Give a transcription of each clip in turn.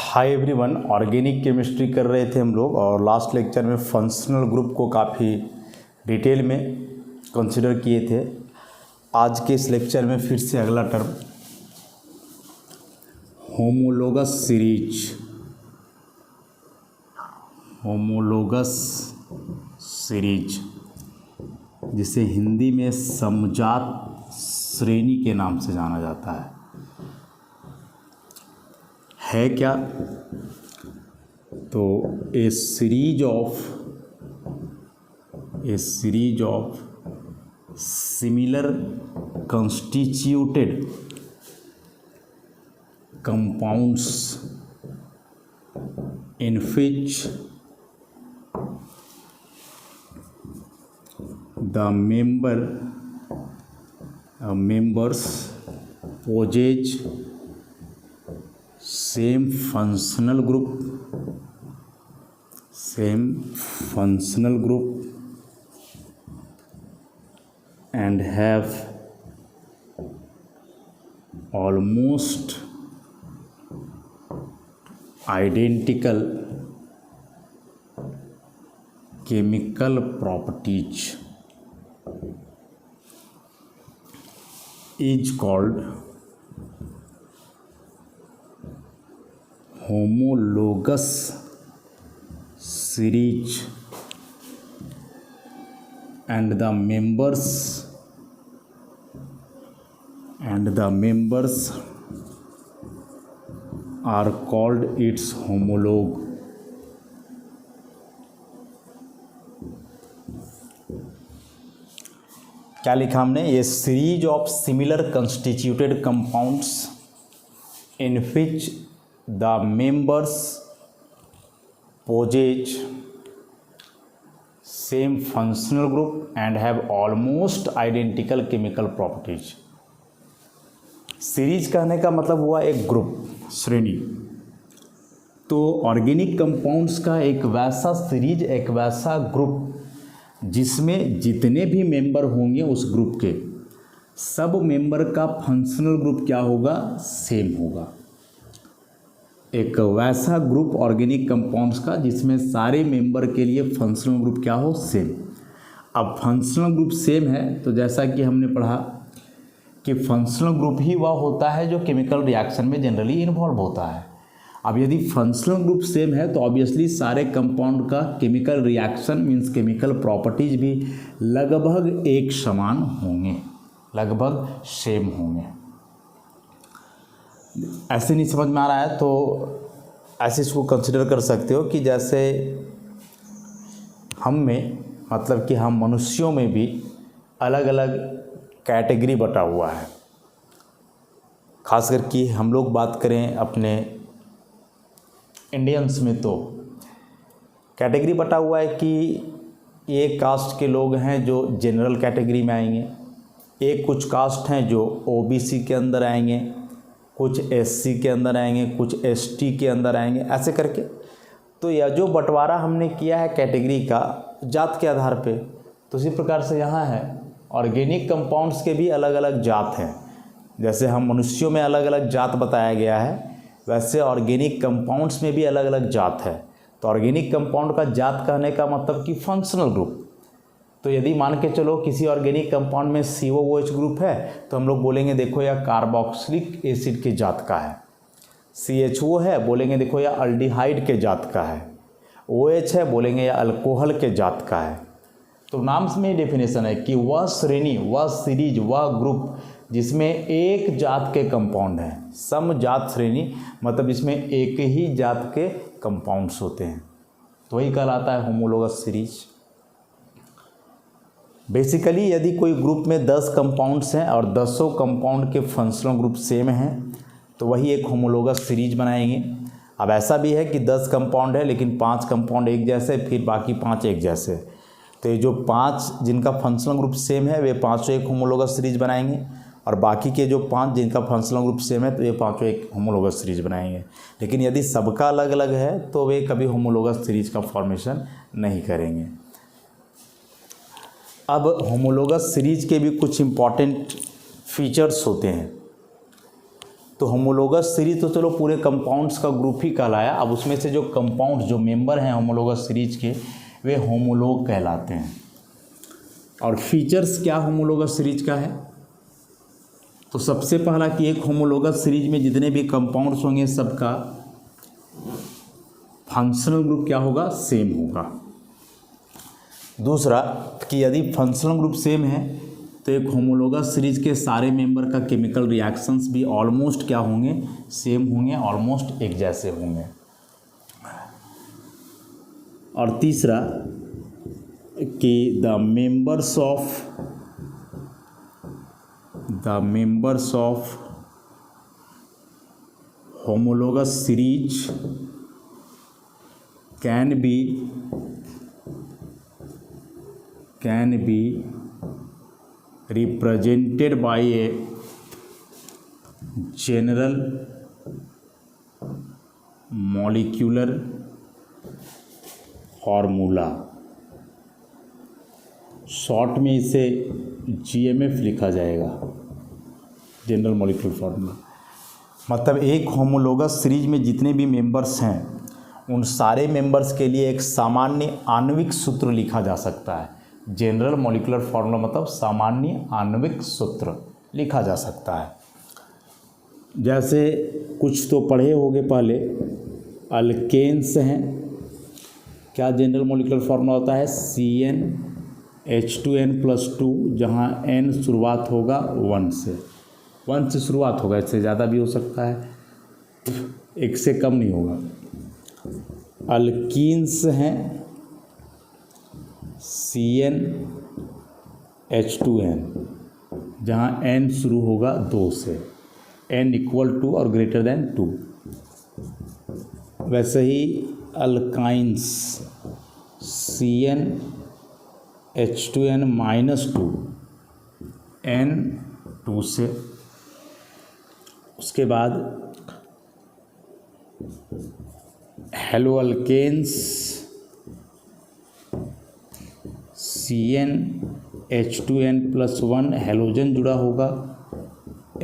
Hi everyone, organic chemistry कर रहे थे हम लोग और लास्ट लेक्चर में फंक्शनल ग्रुप को काफ़ी डिटेल में कंसिडर किए थे। आज के इस लेक्चर में फिर से अगला टर्म होमोलोगस सीरीज जिसे हिंदी में समजात श्रेणी के नाम से जाना जाता है क्या? तो a series of similar constituted compounds in which the members possess same functional group and have almost identical chemical properties is called homologous series, and the members are called its homologue. क्या लिखा हमने? ये series of similar constituted compounds in which the members possess same functional group and have almost identical chemical properties. Series कहने का मतलब हुआ एक group, श्रेणी। तो ऑर्गेनिक कंपाउंड्स का एक वैसा सीरीज, एक वैसा ग्रुप जिसमें जितने भी मेंबर होंगे उस ग्रुप के सब मेंबर का फंक्शनल ग्रुप क्या होगा? सेम होगा। एक वैसा ग्रुप ऑर्गेनिक कंपाउंड्स का जिसमें सारे मेंबर के लिए फंक्शनल ग्रुप क्या हो? सेम। अब फंक्शनल ग्रुप सेम है तो जैसा कि हमने पढ़ा कि फंक्शनल ग्रुप ही वह होता है जो केमिकल रिएक्शन में जनरली इन्वॉल्व होता है। अब यदि फंक्शनल ग्रुप सेम है तो ऑब्वियसली सारे कंपाउंड का chemical reaction means chemical properties भी लगभग एक समान होंगे, लगभग सेम होंगे। ऐसे नहीं समझ में आ रहा है तो ऐसे इसको कंसिडर कर सकते हो कि जैसे हम में मतलब कि हम मनुष्यों में भी अलग अलग कैटेगरी बटा हुआ है। खासकर कि हम लोग बात करें अपने इंडियंस में तो कैटेगरी बटा हुआ है कि एक कास्ट के लोग हैं जो जनरल कैटेगरी में आएंगे, एक कुछ कास्ट हैं जो ओबीसी के अंदर आएंगे, कुछ एससी के अंदर आएंगे, कुछ एसटी के अंदर आएंगे, ऐसे करके। तो यह जो बंटवारा हमने किया है कैटेगरी का जात के आधार पे, तो उसी प्रकार से यहाँ है ऑर्गेनिक कंपाउंड्स के भी अलग अलग जात हैं। जैसे हम मनुष्यों में अलग अलग जात बताया गया है वैसे ऑर्गेनिक कंपाउंड्स में भी अलग अलग जात है। तो ऑर्गेनिक कंपाउंड का जात कहने का मतलब कि फंक्शनल ग्रुप। तो यदि मान के चलो किसी ऑर्गेनिक कंपाउंड में COOH ग्रुप है तो हम लोग बोलेंगे देखो यह कार्बोक्सिलिक एसिड के जात का है। CHO है बोलेंगे देखो यह अल्डिहाइड के जात का है। OH है बोलेंगे यह अल्कोहल के जात का है। तो नाम में डेफिनेशन है कि वह श्रेणी, वह सीरीज, वह ग्रुप जिसमें एक जात के कंपाउंड हैं। समजात श्रेणी मतलब इसमें एक ही जात के कंपाउंड्स होते हैं, तो वही कहलाता है होमोलोगस सीरीज। बेसिकली यदि कोई ग्रुप में 10 कंपाउंड्स हैं और 10 कंपाउंड के फंक्शनल ग्रुप सेम हैं तो वही एक होमोलोगस सीरीज बनाएंगे। अब ऐसा भी है कि 10 कंपाउंड है लेकिन 5 कंपाउंड एक जैसे, फिर बाकी 5 एक जैसे। तो ये जो 5 जिनका फंक्शनल ग्रुप सेम है वे पाँचों एक होमोलोगस सीरीज बनाएंगे और बाकी के जो 5 जिनका फंक्शनल ग्रुप सेम है तो ये पाँचों एक होमोलोगस सीरीज बनाएंगे। लेकिन यदि सबका अलग अलग है तो वे कभी होमोलोगस सीरीज का फॉर्मेशन नहीं करेंगे। अब होमोलोगस सीरीज के भी कुछ इम्पॉर्टेंट फीचर्स होते हैं। तो होमोलोगस सीरीज तो चलो पूरे कंपाउंड्स का ग्रुप ही कहलाया। अब उसमें से जो कंपाउंड जो मेंबर हैं होमोलोगस सीरीज के वे होमोलोग कहलाते हैं। और फीचर्स क्या होमोलोगस सीरीज का है, तो सबसे पहला कि एक होमोलोगस सीरीज में जितने भी कंपाउंड्स होंगे सबका फंक्शनल ग्रुप क्या होगा, सेम होगा। दूसरा कि यदि फंक्शनल ग्रुप सेम है तो एक होमोलोगस सीरीज के सारे मेंबर का केमिकल रिएक्शंस भी ऑलमोस्ट क्या होंगे, सेम होंगे, ऑलमोस्ट एक जैसे होंगे। और तीसरा कि the members of homologous series can be represented by a general molecular formula। Short में इसे GMF लिखा जाएगा, जनरल मॉलिक्यूलर फार्मूला। मतलब एक होमोलोगस सीरीज में जितने भी मेंबर्स हैं उन सारे मेंबर्स के लिए एक सामान्य आणविक सूत्र लिखा जा सकता है। जनरल मॉलिक्यूलर फार्मूला मतलब सामान्य आणविक सूत्र लिखा जा सकता है। जैसे कुछ तो पढ़े होंगे पहले, अल्केन्स हैं, क्या जनरल मॉलिक्यूलर फार्मूला होता है, CnH2n+2, जहाँ n शुरुआत होगा 1 से, 1 से शुरुआत होगा, इससे ज़्यादा भी हो सकता है, 1 से कम नहीं होगा। अल्कीन्स हैं CnH2n, जहाँ n शुरू होगा 2 से, n = और ग्रेटर देन 2। वैसे ही अल्काइंस CnH2n-2, n 2 से। उसके बाद हेलोअल्केन्स CnH2n+1, हेलोजन जुड़ा होगा,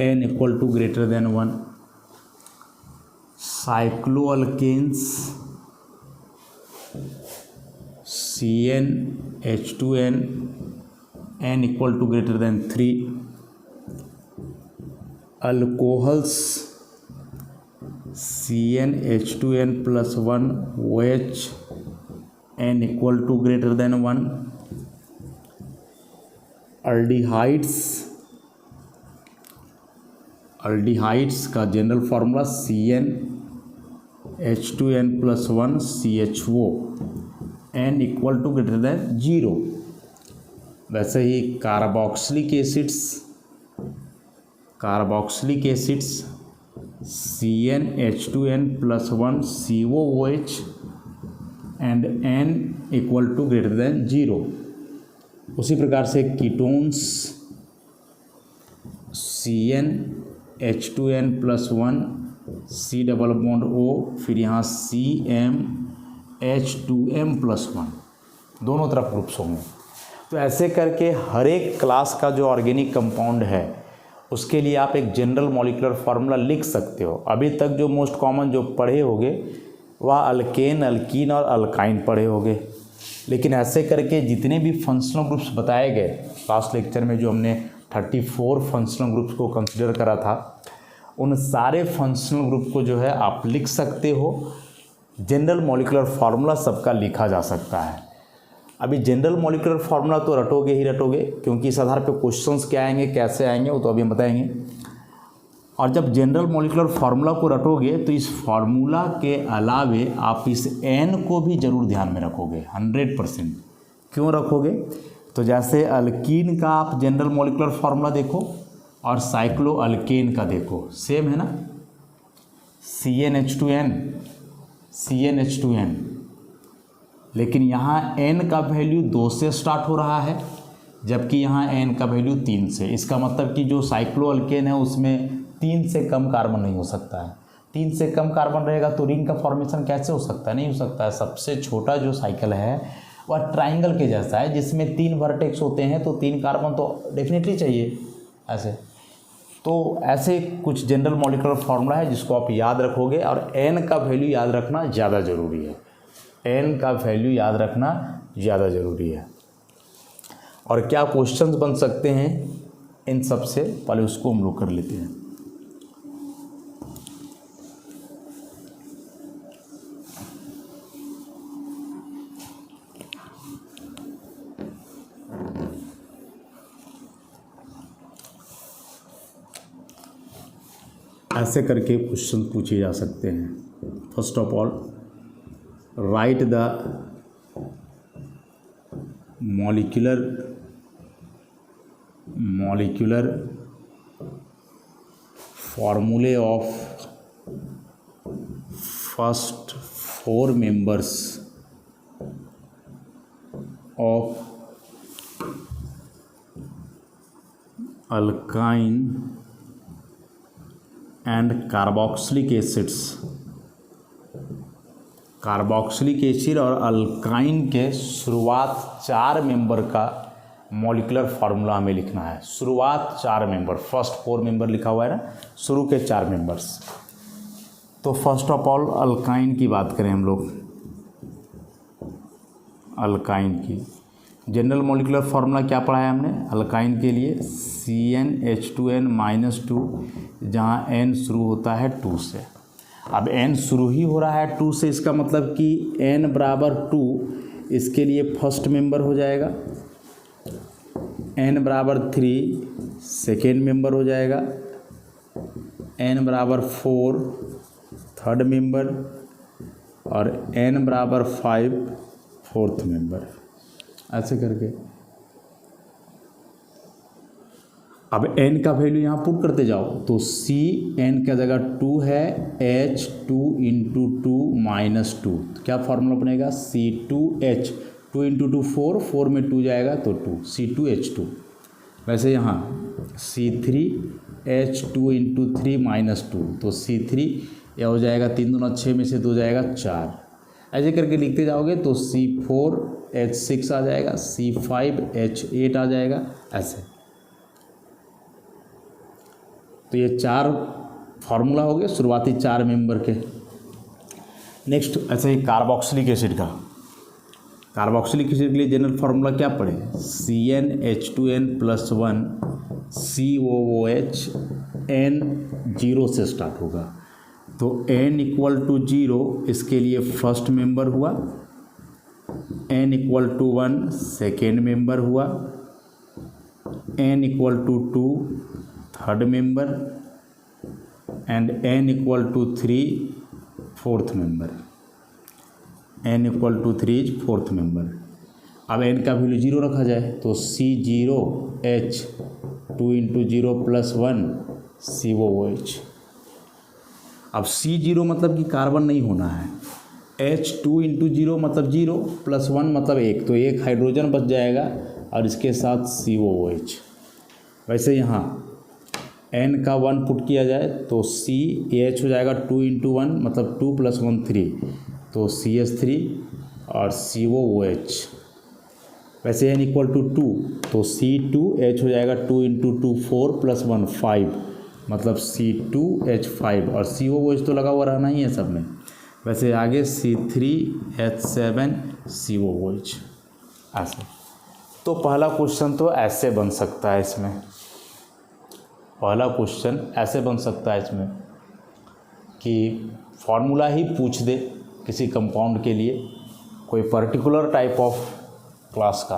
n = greater than 1। Cycloalkanes CnH2n, n = greater than 3। Alcohols CnH2n+1 OH, n = greater than 1। Aldehydes का general formula CnH2n+1 CHO, n = greater than 0। वैसे ही carboxylic acids CnH2n+1 COOH and n = greater than 0। उसी प्रकार से ketones CnH2n+1 C+O, फिर यहाँ CmH2m+1, दोनों तरफ ग्रुप्स होंगे। तो ऐसे करके हर एक क्लास का जो ऑर्गेनिक कंपाउंड है उसके लिए आप एक जनरल मॉलिक्यूलर फार्मूला लिख सकते हो। अभी तक जो मोस्ट कॉमन जो पढ़े होंगे वह अल्केन, अल्कीन और अल्काइन पढ़े होंगे, लेकिन ऐसे करके जितने भी फंक्शनल ग्रुप्स बताए गए लास्ट लेक्चर में, जो हमने 34 फंक्शनल ग्रुप्स को कंसिडर करा था, उन सारे फंक्शनल ग्रुप को जो है आप लिख सकते हो। जनरल मॉलिक्यूलर फार्मूला सबका लिखा जा सकता है। अभी जनरल मॉलिक्यूलर फार्मूला तो रटोगे ही रटोगे, क्योंकि इस आधार पे क्वेश्चंस क्या आएंगे, कैसे आएंगे, वो तो अभी हम बताएंगे। और जब जनरल मॉलिक्यूलर फार्मूला को रटोगे तो इस फार्मूला के अलावे आप इस n को भी ज़रूर ध्यान में रखोगे 100%। क्यों रखोगे, तो जैसे अल्कीन का आप जनरल मॉलिक्यूलर फार्मूला देखो और साइक्लो अल्केन का देखो, सेम है ना, CnH2n, लेकिन यहाँ n का वैल्यू 2 से स्टार्ट हो रहा है, जबकि यहाँ n का वैल्यू 3 से। इसका मतलब कि जो साइक्लो अल्केन है उसमें 3 से कम कार्बन नहीं हो सकता है। 3 से कम कार्बन रहेगा तो रिंग का फॉर्मेशन कैसे हो सकता है, नहीं हो सकता है। सबसे छोटा जो साइकिल है वह ट्राइंगल के जैसा है, जिसमें 3 वर्टेक्स होते हैं, तो 3 कार्बन तो डेफिनेटली चाहिए ऐसे। तो ऐसे कुछ जनरल मॉलिक्यूलर फार्मूला है जिसको आप याद रखोगे, और n का वैल्यू याद रखना ज़्यादा ज़रूरी है। n का वैल्यू याद रखना ज़्यादा ज़रूरी है। और क्या क्वेश्चंस बन सकते हैं इन सब से, पहले उसको हम लोग कर लेते हैं। ऐसे करके क्वेश्चन पूछे जा सकते हैं। First of all, right the molecular formulae of first 4 members of alkyne and carboxylic acids। Carboxylic acid और अल्काइन के शुरुआत 4 मेंबर का मॉलिक्यूलर फार्मूला हमें लिखना है। शुरुआत 4 मेंबर, फर्स्ट 4 मेंबर लिखा हुआ है ना, शुरू के 4 मेंबर्स। तो फर्स्ट ऑफ ऑल अल्काइन की बात करें हम लोग। अल्काइन की जनरल मॉलिक्यूलर फार्मूला क्या पढ़ा है हमने अल्काइन के लिए? CnH2n-2, जहाँ n शुरू होता है 2 से। अब n शुरू ही हो रहा है 2 से, इसका मतलब कि n बराबर 2 इसके लिए फर्स्ट मेंबर हो जाएगा, n बराबर 3 सेकेंड मेंबर हो जाएगा, n बराबर 4 थर्ड मेंबर, और n बराबर 5 फोर्थ मेंबर। ऐसे करके अब n का वैल्यू यहाँ पुट करते जाओ, तो C n का जगह 2 है, H2 इंटू 2 माइनस 2, तो क्या फार्मूला बनेगा? C2H, 2 इंटू 2 4, 4 में 2 जाएगा तो 2, C2H2। वैसे यहाँ C3H2 इंटू 3 माइनस 2, तो C3 यह हो जाएगा 3 दूना 6 में से 2 जाएगा 4। ऐसे करके लिखते जाओगे तो C4H6 आ जाएगा, C5H8 आ जाएगा, ऐसे। तो ये 4 फार्मूला हो गए शुरुआती 4 मेंबर के। नेक्स्ट ऐसे ही कार्बोक्सिलिक एसिड का, कार्बोक्सिलिक एसिड के लिए जनरल फार्मूला क्या पढ़े? CnH2n+1 COOH, n 0 से स्टार्ट होगा, तो n = 0 इसके लिए फर्स्ट मेंबर हुआ, n = 1 सेकेंड मेंबर हुआ, n = 2 third member, and n = 3 fourth member. n = 3 is fourth member. अब n का वैल्यू 0 रखा जाए तो C0H, 2 इंटू 0 + 1 COOH। अब C0 मतलब कि कार्बन नहीं होना है, H2 इंटू 0 मतलब 0 + 1 मतलब 1, तो 1 हाइड्रोजन बच जाएगा और इसके साथ COOH। वैसे यहाँ n का 1 पुट किया जाए तो CH हो जाएगा 2 इंटू 1 मतलब 2 + 1 3, तो CH3 और COOH। वैसे n = 2 तो C2H हो जाएगा 2 इंटू 2 4 + 1 5, मतलब C2H5, और COOH तो लगा हुआ रहना ही है सब में। वैसे आगे C3H7 COOH, ऐसे। तो पहला क्वेश्चन तो ऐसे बन सकता है इसमें, पहला क्वेश्चन ऐसे बन सकता है इसमें कि फार्मूला ही पूछ दे किसी कंपाउंड के लिए, कोई पर्टिकुलर टाइप ऑफ क्लास का,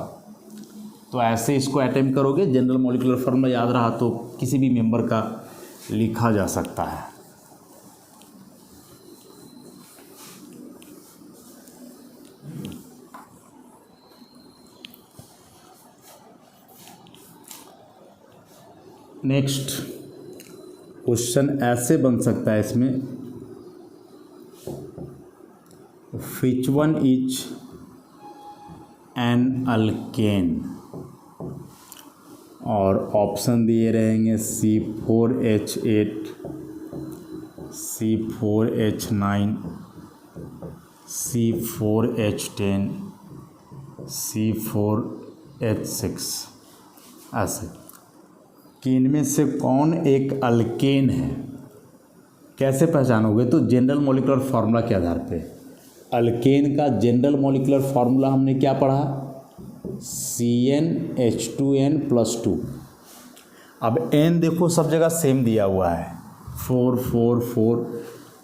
तो ऐसे इसको अटेम्प्ट करोगे। जनरल मॉलिक्यूलर फार्मूला याद रहा तो किसी भी मेंबर का लिखा जा सकता है। नेक्स्ट क्वेश्चन ऐसे बन सकता है इसमें, which one is an alkane, और ऑप्शन दिए रहेंगे C4H8, C4H9, C4H10, C4H6, ऐसे। कि इनमें से कौन एक अल्केन है। कैसे पहचानोगे? तो जनरल मॉलिक्यूलर फार्मूला के आधार पे। अल्केन का जनरल मॉलिक्यूलर फार्मूला हमने क्या पढ़ा? CnH2n+2। अब n देखो सब जगह सेम दिया हुआ है, 4 4 4,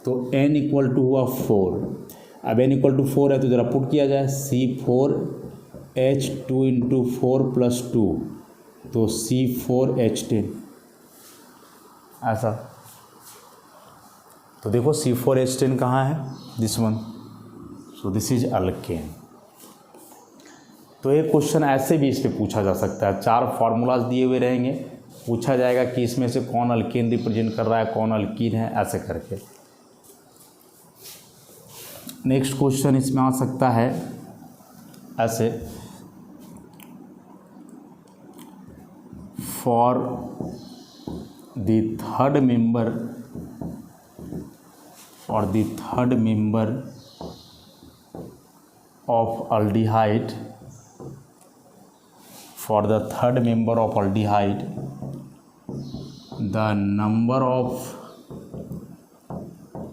तो n इक्वल टू हुआ 4। अब n इक्वल टू 4 है तो ज़रा पुट किया जाए, C4H2 × 4+2, तो C4H10 ऐसा। तो देखो C4H10 कहाँ है? This one, so this is alkane. तो एक क्वेश्चन ऐसे भी इस पे पूछा जा सकता है, 4 फार्मूलाज दिए हुए रहेंगे, पूछा जाएगा कि इसमें से कौन अल्केन रिप्रेजेंट कर रहा है, कौन अल्कीन है, ऐसे करके। नेक्स्ट क्वेश्चन इसमें आ सकता है ऐसे, for the third member of aldehyde, the number of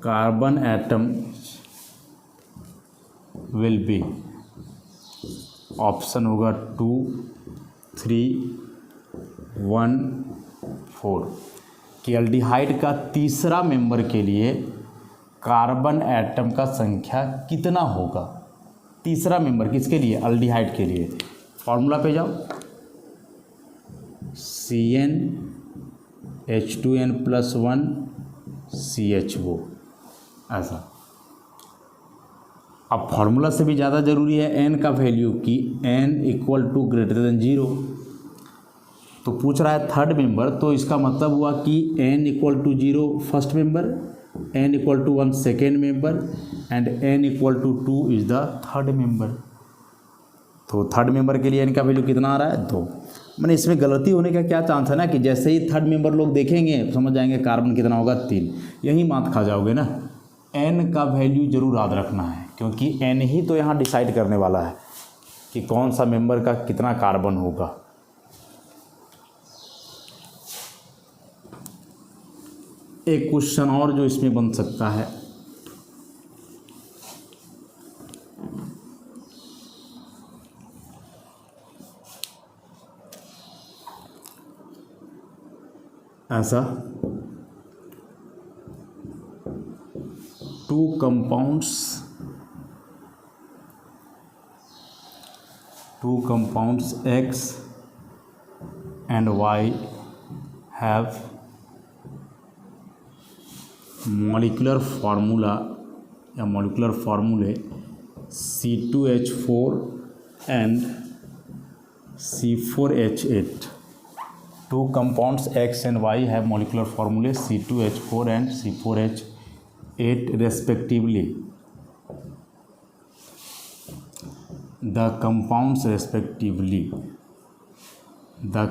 carbon atoms will be, option होगा 2 3 1 4, कि अल्डिहाइड का तीसरा मेंबर के लिए कार्बन एटम का संख्या कितना होगा। तीसरा मेंबर किसके लिए? अल्डिहाइड के लिए। फॉर्मूला पे जाओ, CnH2n+1 CHO ऐसा। अब फॉर्मूला से भी ज़्यादा ज़रूरी है n का वैल्यू, कि n = 0। तो पूछ रहा है थर्ड मेंबर, तो इसका मतलब हुआ कि n = 0 first member, n = 1 second member and n = 2 is the third member. तो थर्ड मेंबर के लिए n का वैल्यू कितना आ रहा है? 2। मैंने इसमें गलती होने का क्या चांस है ना, कि जैसे ही थर्ड मेंबर लोग देखेंगे समझ जाएंगे कार्बन कितना होगा, 3, यही मात खा जाओगे ना। n का वैल्यू जरूर याद रखना है, क्योंकि n ही तो यहाँ डिसाइड करने वाला है कि कौन सा मेंबर का कितना कार्बन होगा। एक क्वेश्चन और जो इसमें बन सकता है, ऐसा, 2 compounds X and Y have molecular formula या molecular formulae C2H4 and C4H8. 2 compounds X and Y have molecular formulae C2H4 and C4H8 respectively. The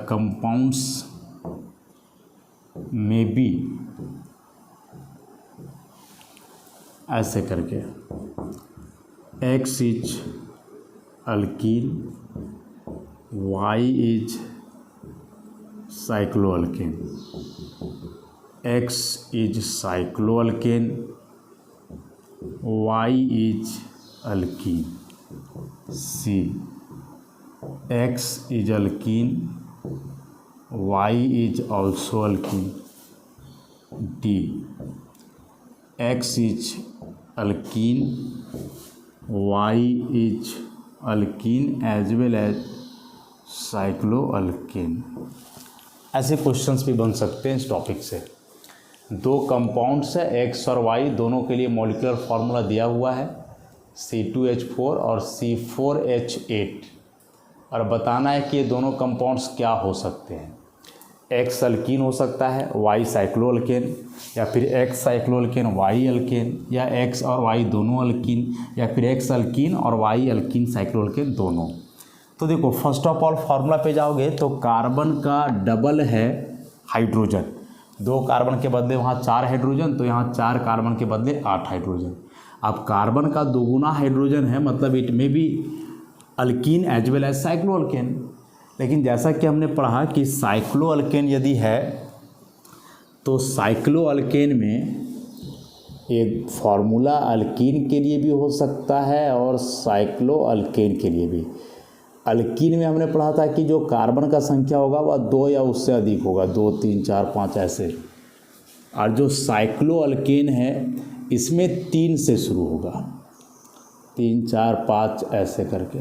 compounds may be, ऐसे करके, X is alkene, Y is cycloalkane, X is cycloalkane, Y is alkene, C, X is alkene, Y is also alkene, D, X is alkene, Y is alkene as well as cycloalkane। ऐसे questions भी बन सकते हैं इस topic से। 2 compounds है X और Y, दोनों के लिए मॉलिक्यूलर फार्मूला दिया हुआ है C2H4 और C4H8, और बताना है कि ये दोनों कंपाउंड्स क्या हो सकते हैं। X अल्कीन हो सकता है, Y साइक्लोअल्केन, या फिर X साइक्लोअल्केन Y अल्केन, या X और Y दोनों अल्कीन, या फिर X अल्कीन और Y अल्कीन साइक्लोअल्केन दोनों। तो देखो फर्स्ट ऑफ ऑल फार्मूला पे जाओगे तो कार्बन का डबल है हाइड्रोजन, 2 कार्बन के बदले वहाँ 4 हाइड्रोजन, तो यहाँ 4 कार्बन के बदले 8 हाइड्रोजन। अब कार्बन का दोगुना हाइड्रोजन है, मतलब इट में भी अल्कीन एज वेल एज साइक्लोअल्केन, लेकिन जैसा कि हमने पढ़ा कि साइक्लोअल्केन यदि है तो साइक्लोअल्केन में ये फार्मूला अल्कीन के लिए भी हो सकता है और साइक्लोअल्केन के लिए भी। अल्कीन में हमने पढ़ा था कि जो कार्बन का संख्या होगा वह 2 या उससे अधिक होगा, 2 3 4 5 ऐसे। और जो साइक्लोअल्केन है इसमें 3 से शुरू होगा, 3 4 5 ऐसे करके।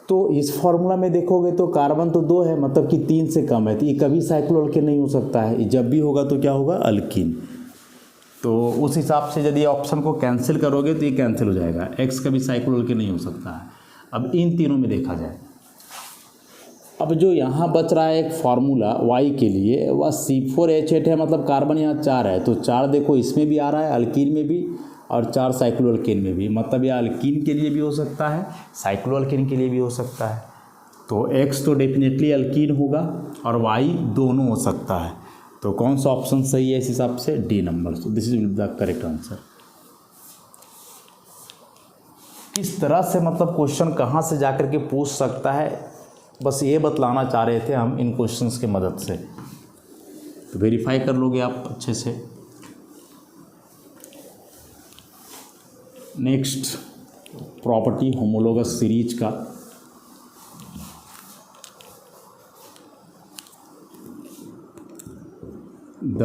तो इस फॉर्मूला में देखोगे तो कार्बन तो 2 है, मतलब कि 3 से कम है, तो ये कभी साइक्लोअल्केन नहीं हो सकता है। जब भी होगा तो क्या होगा, अल्कीन। तो उस हिसाब से यदि ऑप्शन को कैंसिल करोगे तो ये कैंसिल हो जाएगा, एक्स कभी साइक्लोअल्केन नहीं हो सकता है। अब इन तीनों में देखा जाए, अब जो यहाँ बच रहा है एक फार्मूला वाई के लिए, वह C4H8 है, मतलब कार्बन यहाँ 4 है, तो 4 देखो इसमें भी आ रहा है, अल्कीन में भी, और 4 साइक्लोअल्केन में भी, मतलब यह अल्कीन के लिए भी हो सकता है, साइक्लोअल्केन के लिए भी हो सकता है। तो एक्स तो डेफिनेटली अल्कीन होगा और वाई दोनों हो सकता है। तो कौन सा ऑप्शन सही है इस हिसाब से, D number. So this is the correct answer. किस तरह से मतलब क्वेश्चन कहाँ से जाकर के पूछ सकता है, बस ये बतलाना चाह रहे थे हम इन क्वेश्चंस की मदद से। तो वेरीफाई कर लोगे आप अच्छे से। नेक्स्ट प्रॉपर्टी होमोलोगस सीरीज का, the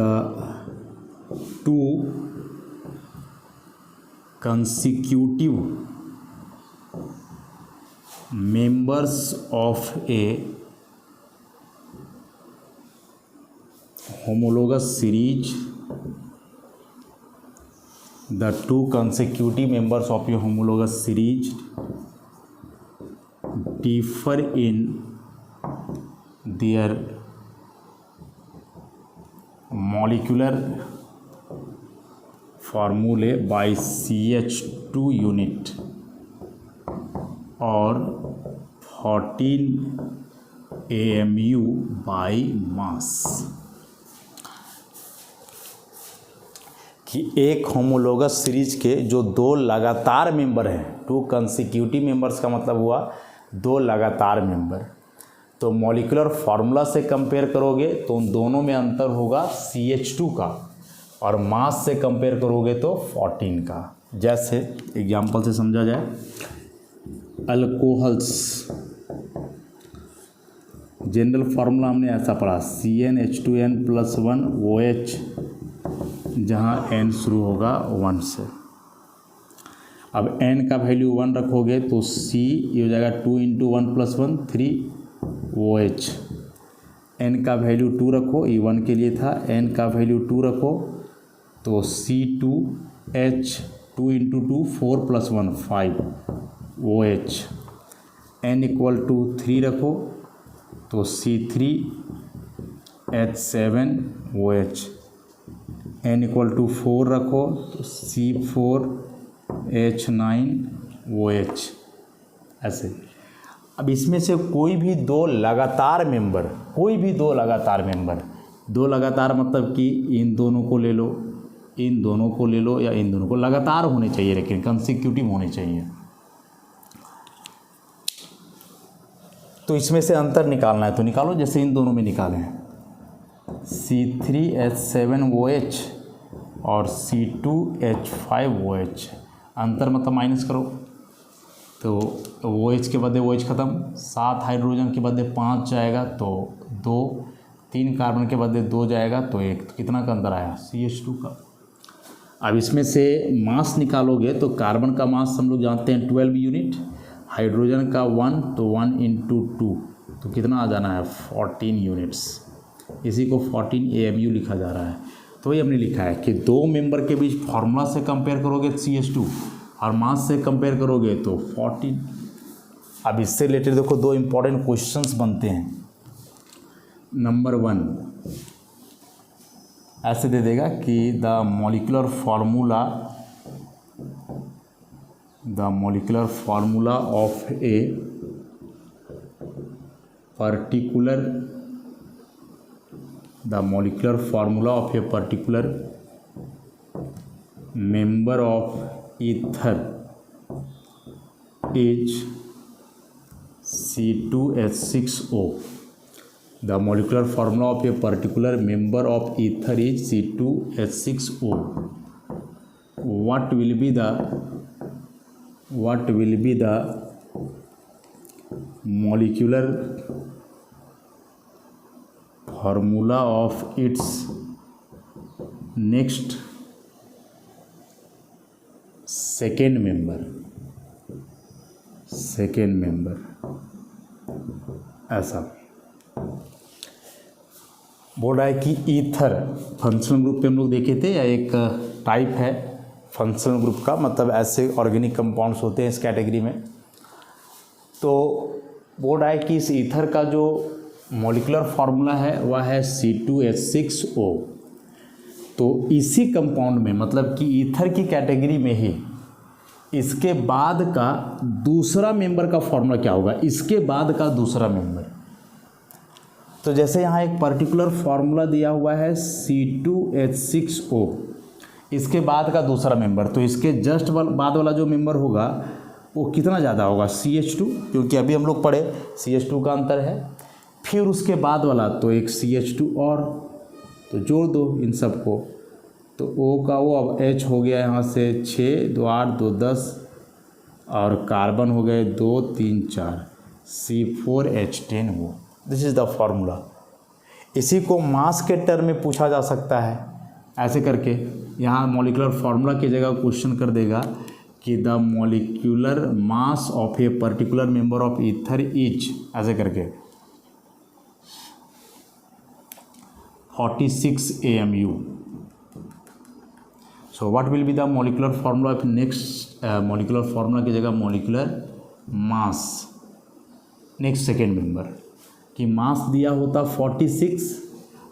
2 consecutive members of a homologous series, the 2 consecutive members of a homologous series differ in their molecular formulae by CH2 unit और 14 AMU by mass। कि एक होमोलोगस सीरीज के जो 2 लगातार member हैं, 2 consecutive members का मतलब हुआ 2 लगातार मेंबर, तो मॉलिक्यूलर फार्मूला से कंपेयर करोगे तो उन दोनों में अंतर होगा CH2 का, और मास से कंपेयर करोगे तो 14 का। जैसे एग्जांपल से समझा जाए, अल्कोहल्स जनरल फार्मूला हमने ऐसा पढ़ा, CnH2n+1 OH, जहाँ n शुरू होगा 1 से। अब n का वैल्यू 1 रखोगे तो C ये हो जाएगा 2 × 1 + 1 3 OH। n का वैल्यू 2 रखो, ये 1 के लिए था, n का वैल्यू 2 रखो तो C2H 2 × 2 4 + 1 5 OH। n = 3 रखो तो C3H7 OH। n = 4 रखो तो C4H9 OH। ऐसे अब इसमें से कोई भी 2 लगातार मेंबर, कोई भी 2 लगातार मेंबर, 2 लगातार मतलब कि इन दोनों को ले लो, इन दोनों को ले लो, या इन दोनों को, लगातार होने चाहिए लेकिन कंसिक्यूटिव होने चाहिए। तो इसमें से अंतर निकालना है तो निकालो, जैसे इन दोनों में निकालें, C3H7OH और C2H5OH, अंतर मतलब माइनस करो तो OH के बदले OH ख़त्म, 7 हाइड्रोजन के बदले 5 जाएगा तो 2, 3 कार्बन के बदले 2 जाएगा तो 1, तो कितना का अंतर आया, CH2 का। अब इसमें से मास निकालोगे तो कार्बन का मास हम लोग जानते हैं 12 यूनिट, हाइड्रोजन का 1, तो 1 × 2 तो कितना आ जाना है 14 यूनिट्स। इसी को 14 AMU लिखा जा रहा है। तो ये हमने लिखा है कि 2 मेंबर के बीच फार्मूला से कंपेयर करोगे CH2 और मास से कंपेयर करोगे तो 14। अब इससे रिलेटेड देखो 2 इंपॉर्टेंट क्वेश्चंस बनते हैं। नंबर 1 ऐसे दे देगा कि the molecular formula of a particular member of ether is C2H6O. The molecular formula of a particular member of ether is C2H6O. What will be the molecular formula of its next second member? ऐसा बोल रहा है कि ether functional group पे हम लोग देखे थे, या एक टाइप है फंक्शनल ग्रुप का, मतलब ऐसे ऑर्गेनिक कंपाउंड्स होते हैं इस कैटेगरी में। तो बोल रहा है कि इस ईथर का जो मॉलिक्यूलर फार्मूला है वह है C2H6O। तो इसी कंपाउंड में, मतलब कि ईथर की कैटेगरी में ही इसके बाद का दूसरा मेंबर का फॉर्मूला क्या होगा, इसके बाद का दूसरा मेंबर। तो जैसे यहाँ एक पर्टिकुलर फार्मूला दिया हुआ है C2H6O, इसके बाद का दूसरा मेंबर, तो इसके जस्ट बाद वाला जो मेंबर होगा वो कितना ज़्यादा होगा, CH2, क्योंकि अभी हम लोग पढ़े CH2 का अंतर है। फिर उसके बाद वाला तो एक CH2 और, तो जोड़ दो इन सबको, तो O का वो अब H हो गया यहाँ से 6, 2 8, 2 10, और कार्बन हो गए 2 3 4, C4H10 वो। This is the formula. इसी को मास के टर्म में पूछा जा सकता है ऐसे करके। यहाँ मॉलिक्यूलर फार्मूला की जगह क्वेश्चन कर देगा कि the molecular mass of a particular member of ether is, ऐसे करके 46 AMU। So what will be the molecular formula of next, molecular formula की जगह molecular mass next second member, कि मास दिया होता 46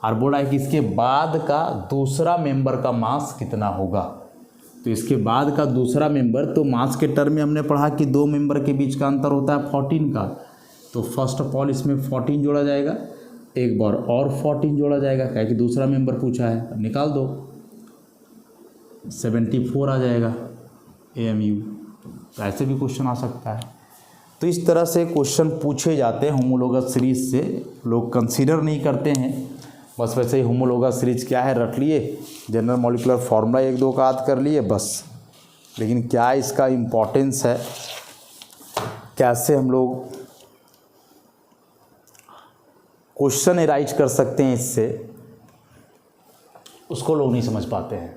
और बोला है कि इसके बाद का दूसरा मेंबर का मास कितना होगा। तो इसके बाद का दूसरा मेंबर, तो मास के टर्म में हमने पढ़ा कि दो मेंबर के बीच का अंतर होता है 14 का। तो फर्स्ट ऑफ ऑल इसमें 14 जोड़ा जाएगा, एक बार और 14 जोड़ा जाएगा, क्या कि दूसरा मेंबर पूछा है, अब निकाल दो, 74 आ जाएगा AMU। तो ऐसे भी क्वेश्चन आ सकता है। तो इस तरह से क्वेश्चन पूछे जाते हैं होमोलोगस सीरीज से, लोग कंसीडर नहीं करते हैं। बस वैसे ही होमोलोगस सीरीज क्या है रट लिए, जनरल मॉलिक्यूलर फार्मूला 1-2 का याद कर लिए बस। लेकिन क्या इसका इम्पोर्टेंस है, कैसे हम लोग क्वेश्चन एराइज कर सकते हैं इससे, उसको लोग नहीं समझ पाते हैं।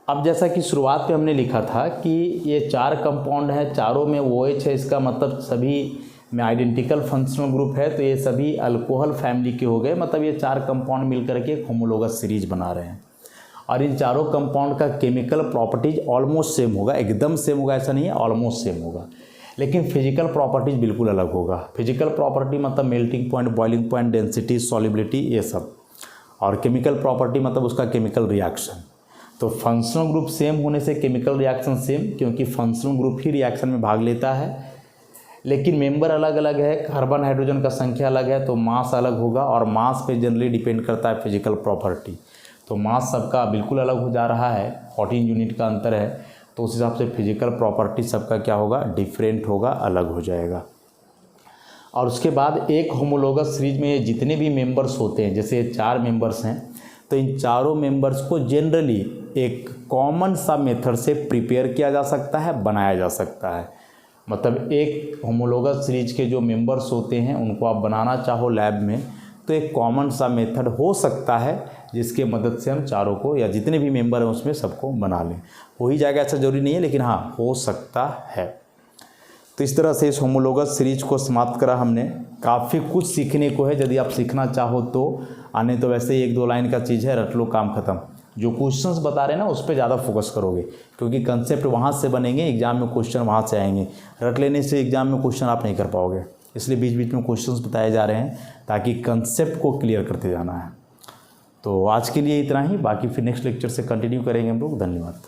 अब जैसा कि शुरुआत पे हमने लिखा था कि ये 4 कंपाउंड है, चारों में OH है, इसका मतलब सभी में आइडेंटिकल फंक्शनल ग्रुप है, तो ये सभी अल्कोहल फैमिली के हो गए। मतलब ये 4 कंपाउंड मिलकर के एक होमोलोगस सीरीज बना रहे हैं। और इन चारों कंपाउंड का केमिकल प्रॉपर्टीज ऑलमोस्ट सेम होगा, एकदम सेम होगा ऐसा नहीं है, ऑलमोस्ट सेम होगा, लेकिन फिजिकल प्रॉपर्टीज बिल्कुल अलग होगा। फिजिकल प्रॉपर्टी मतलब melting point, boiling point, density, solubility, ये सब। और केमिकल प्रॉपर्टी मतलब उसका केमिकल रिएक्शन। तो फंक्शनल ग्रुप सेम होने से केमिकल रिएक्शन सेम, क्योंकि फंक्शनल ग्रुप ही रिएक्शन में भाग लेता है। लेकिन मेंबर अलग अलग है, कार्बन हाइड्रोजन का संख्या अलग है, तो मास अलग होगा, और मास पे जनरली डिपेंड करता है फिजिकल प्रॉपर्टी। तो मास सबका बिल्कुल अलग हो जा रहा है, 14 यूनिट का अंतर है, तो उस हिसाब से फिजिकल प्रॉपर्टी सबका क्या होगा, डिफरेंट होगा, अलग हो जाएगा। और उसके बाद एक होमोलोगस सीरीज में ये जितने भी मेंबर्स होते हैं, जैसे 4 मेंबर्स हैं, तो इन चारों मेंबर्स को जनरली एक कॉमन सा मेथड से प्रिपेयर किया जा सकता है, बनाया जा सकता है। मतलब एक होमोलोगस सीरीज के जो मेंबर्स होते हैं उनको आप बनाना चाहो लैब में, तो एक कॉमन सा मेथड हो सकता है जिसके मदद से हम चारों को, या जितने भी मेंबर हैं उसमें सबको बना लें। हो ही जाएगा ऐसा ज़रूरी नहीं है, लेकिन हाँ हो सकता है। तो इस तरह से इस होमोलोगस सीरीज को समाप्त करा हमने। काफ़ी कुछ सीखने को है, यदि आप सीखना चाहो तो। आने तो वैसे ही 1-2 लाइन का चीज़ है, रट लो काम ख़त्म। जो क्वेश्चंस बता रहे हैं ना उस पर ज़्यादा फोकस करोगे, क्योंकि कंसेप्ट वहाँ से बनेंगे, एग्जाम में क्वेश्चन वहाँ से आएंगे। रट लेने से एग्जाम में क्वेश्चन आप नहीं कर पाओगे, इसलिए बीच बीच में क्वेश्चंस बताए जा रहे हैं ताकि कंसेप्ट को क्लियर करते जाना है। तो आज के लिए इतना ही, बाकी फिर नेक्स्ट लेक्चर से कंटिन्यू करेंगे हम लोग। धन्यवाद।